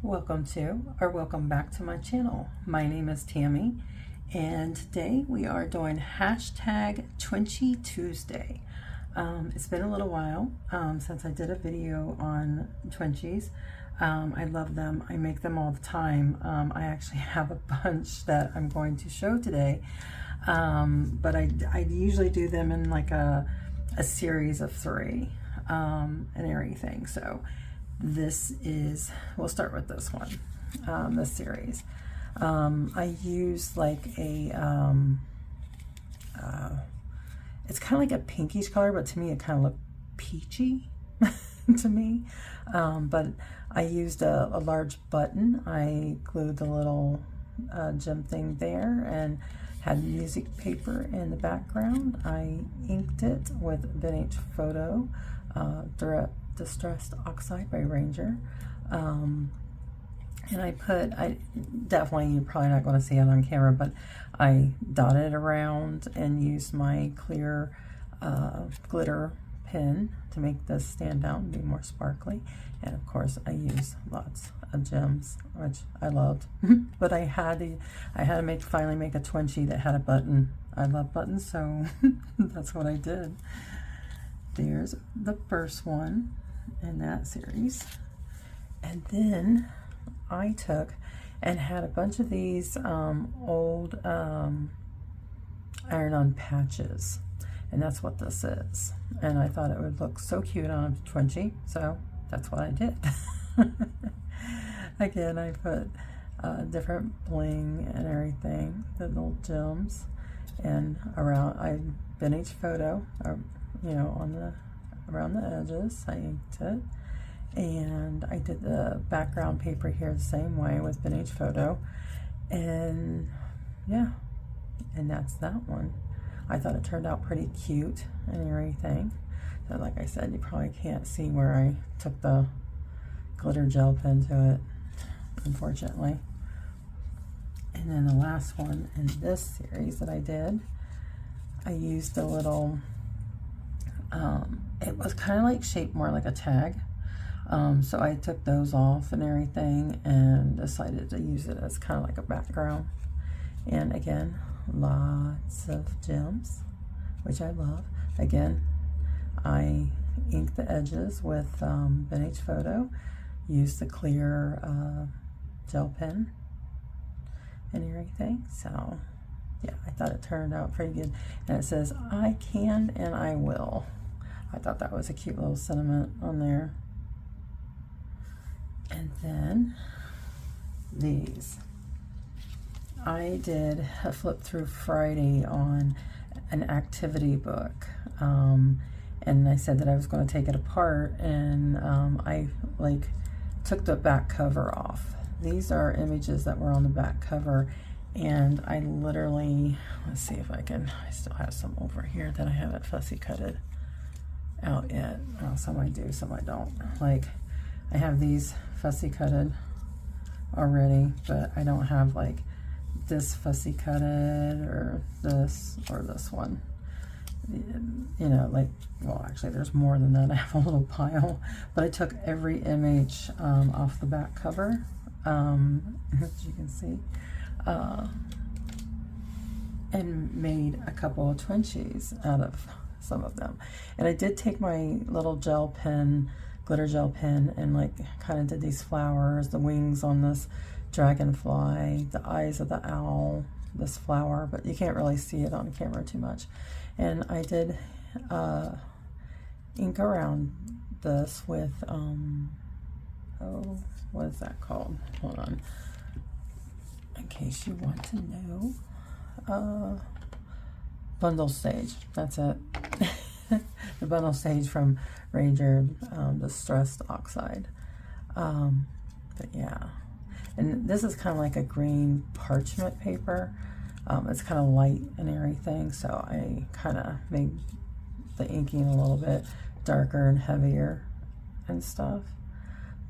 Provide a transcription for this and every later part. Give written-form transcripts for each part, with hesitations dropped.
Welcome to, or welcome back to my channel. My name is Tammy, and today we are doing hashtag Twinchy Tuesday. It's been a little while since I did a video on Twinchies. I love them. I make them all the time. I actually have a bunch that I'm going to show today, but I usually do them in like a series of 3 and everything. So this is, we'll start with this one, this series. I use like a, it's kind of like a pinkish color, but to me it kind of looked peachy to me. But I used a large button. I glued the little gem thing there and had music paper in the background. I inked it with vintage photo, Distressed Oxide by Ranger. And I definitely, you're probably not going to see it on camera, but I dotted it around and used my clear glitter pen to make this stand out and be more sparkly. And of course I use lots of gems, which I loved. But I had to finally make a Twinchy that had a button. I love buttons, so that's what I did. There's the first one in that series. And then I took and had a bunch of these old iron-on patches, and that's what this is. And I thought it would look so cute on a Twinchy, so that's what I did. Again, I put different bling and everything, the little gems, and around vintage photo, you know, on the around the edges. I inked it, and I did the background paper here the same way with vintage photo, and yeah, and that's that one. I thought it turned out pretty cute and everything. So like I said, you probably can't see where I took the glitter gel pen to it, unfortunately. And then the last one in this series that I did, I used a little it was kind of like shaped more like a tag, so I took those off and everything and decided to use it as kind of like a background. And again, lots of gems, which I love. Again, I inked the edges with vintage photo, used the clear gel pen and everything. So yeah, I thought it turned out pretty good. And it says, I can and I will. I thought that was a cute little sentiment on there. And then these. I did a flip through Friday on an activity book. And I said that I was going to take it apart, and I like took the back cover off. These are images that were on the back cover, and I literally, let's see if I still have some over here that I haven't fussy cutted out yet. Oh, some I do, some I don't. Like, I have these fussy cutted already, but I don't have like this fussy cutted or this one. You know, like, well, actually there's more than that. I have a little pile, but I took every image off the back cover, as you can see, and made a couple of Twinchies out of some of them. And I did take my little gel pen, glitter gel pen, and like kind of did these flowers, the wings on this dragonfly, the eyes of the owl, this flower, but you can't really see it on camera too much. And I did ink around this with oh, what is that called? Hold on, in case you want to know. Bundle Stage, that's it. The Bundle Stage from Ranger, Distressed Oxide. But yeah, and this is kind of like a green parchment paper. It's kind of light and everything, so I kind of made the inking a little bit darker and heavier and stuff.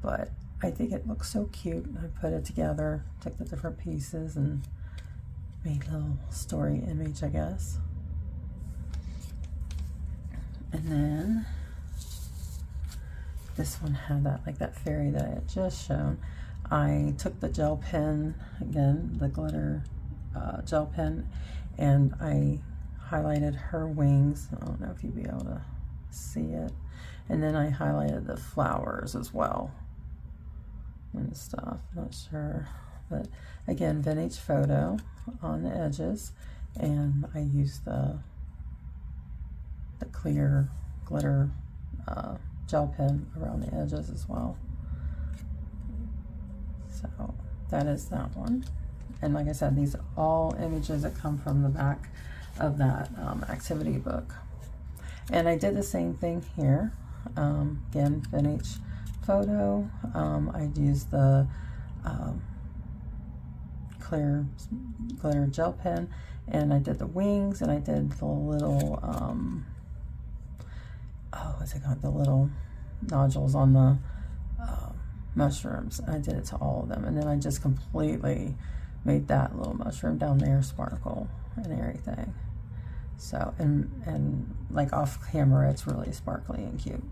But I think it looks so cute. I put it together, took the different pieces, and made a little story image, I guess. And then this one had that, like that fairy that I had just shown. I took the gel pen, again, the glitter gel pen, and I highlighted her wings. I don't know if you'll be able to see it. And then I highlighted the flowers as well and stuff. Not sure. But again, vintage photo on the edges. And I used the clear glitter gel pen around the edges as well. So that is that one. And like I said, these are all images that come from the back of that activity book. And I did the same thing here. Again, vintage photo. I used the clear glitter gel pen, and I did the wings, and I did the little, oh, what's it called? The little nodules on the mushrooms. I did it to all of them, and then I just completely made that little mushroom down there sparkle and everything. So, and like off camera, it's really sparkly and cute.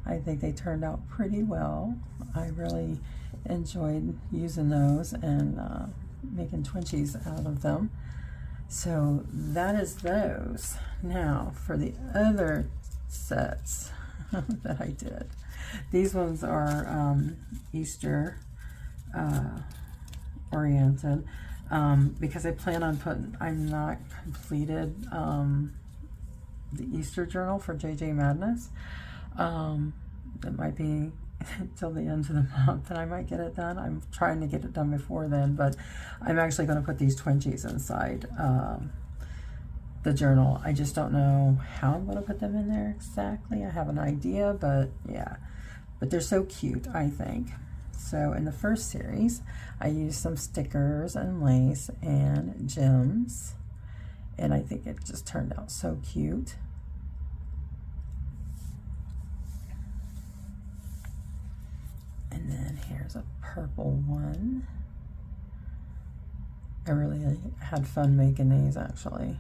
I think they turned out pretty well. I really enjoyed using those and making twinchies out of them. So that is those. Now for the other sets that I did. These ones are Easter oriented because I plan on putting, I'm not completed the Easter journal for JJ Madness. It might be till the end of the month and I might get it done. I'm trying to get it done before then, but I'm actually going to put these twinchies inside the journal. I just don't know how I'm going to put them in there exactly. I have an idea, but yeah, but they're so cute, I think. So in the first series, I used some stickers and lace and gems, and I think it just turned out so cute. And then here's a purple one. I really had fun making these, actually.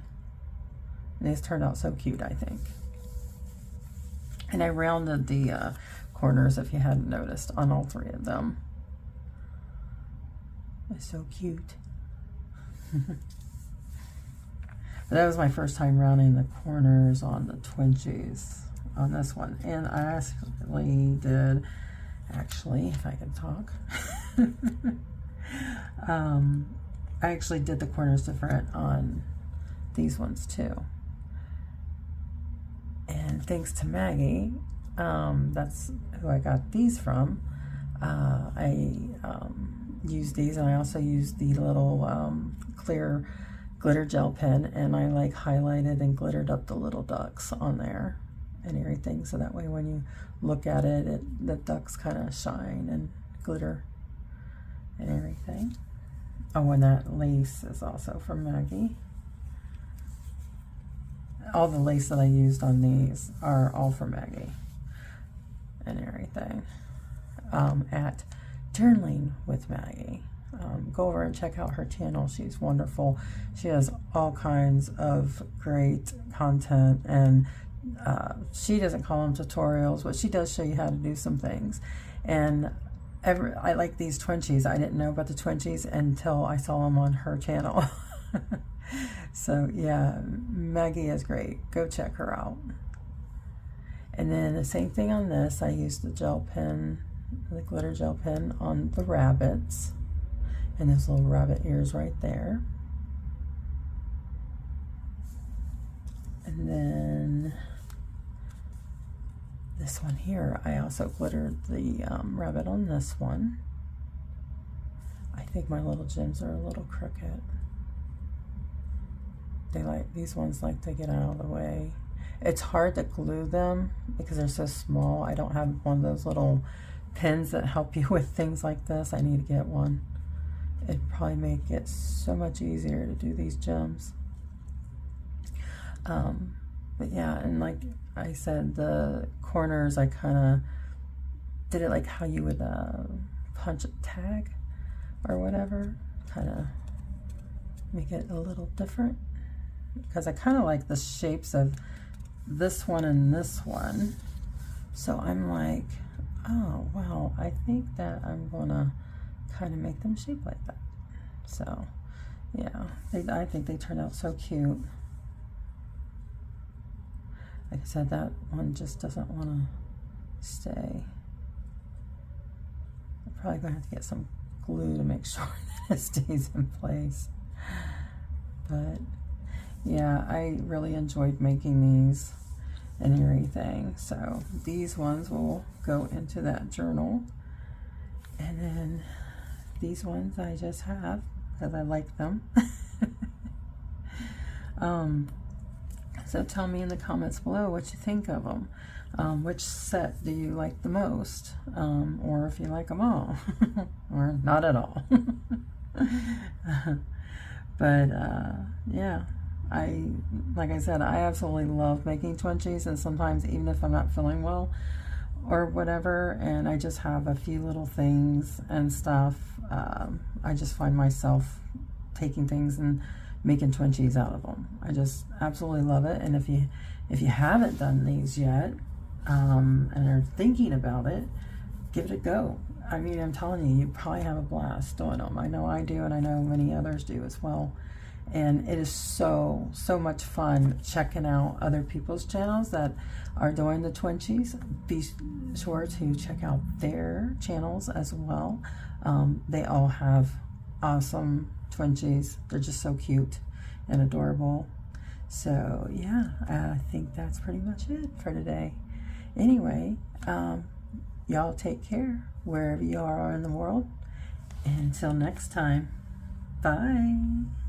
And these turned out so cute, I think. And I rounded the corners, if you hadn't noticed, on all three of them. It's so cute. But that was my first time rounding the corners on the twinchies on this one. And I actually did, if I can talk, I actually did the corners different on these ones too. And thanks to Maggie, that's who I got these from. I used these, and I also used the little clear glitter gel pen, and I like highlighted and glittered up the little ducks on there and everything, so that way when you look at it, the ducks kind of shine and glitter and everything. Oh, and that lace is also from Maggie. All the lace that I used on these are all from Maggie and everything. At Journaling with Maggie. Go over and check out her channel. She's wonderful. She has all kinds of great content, and she doesn't call them tutorials, but she does show you how to do some things. And I like these twinchies. I didn't know about the twinchies until I saw them on her channel. So yeah, Maggie is great. Go check her out. And then the same thing on this. I used the gel pen, the glitter gel pen on the rabbits, and those little rabbit ears right there. And then this one here, I also glittered the rabbit on this one. I think my little gems are a little crooked. These ones like to get out of the way. It's hard to glue them because they're so small. I don't have one of those little pins that help you with things like this. I need to get one. It'd probably make it so much easier to do these gems. But yeah, and like I said, the corners, I kind of did it like how you would punch a tag or whatever. Kind of make it a little different, because I kind of like the shapes of this one and this one. So I'm like, Oh, well, I think that I'm gonna kind of make them shape like that. So, yeah, I think they turned out so cute. Like I said, that one just doesn't want to stay. I'm probably going to have to get some glue to make sure that it stays in place. But, yeah, I really enjoyed making these and everything. So, these ones will go into that journal. And then these ones I just have because I like them. So tell me in the comments below what you think of them. Which set do you like the most? Or if you like them all. Or not at all. But yeah, like I said, I absolutely love making twinchies, and sometimes even if I'm not feeling well or whatever, and I just have a few little things and stuff, I just find myself taking things and making twinchies out of them. I just absolutely love it. And if you haven't done these yet, and are thinking about it, give it a go. I mean, I'm telling you, you probably have a blast doing them. I know I do, and I know many others do as well. And it is so much fun checking out other people's channels that are doing the twinchies. Be sure to check out their channels as well. They all have awesome twinchies. They're just so cute and adorable. So yeah, I think that's pretty much it for today. Anyway, y'all take care wherever you are in the world. And until next time, bye.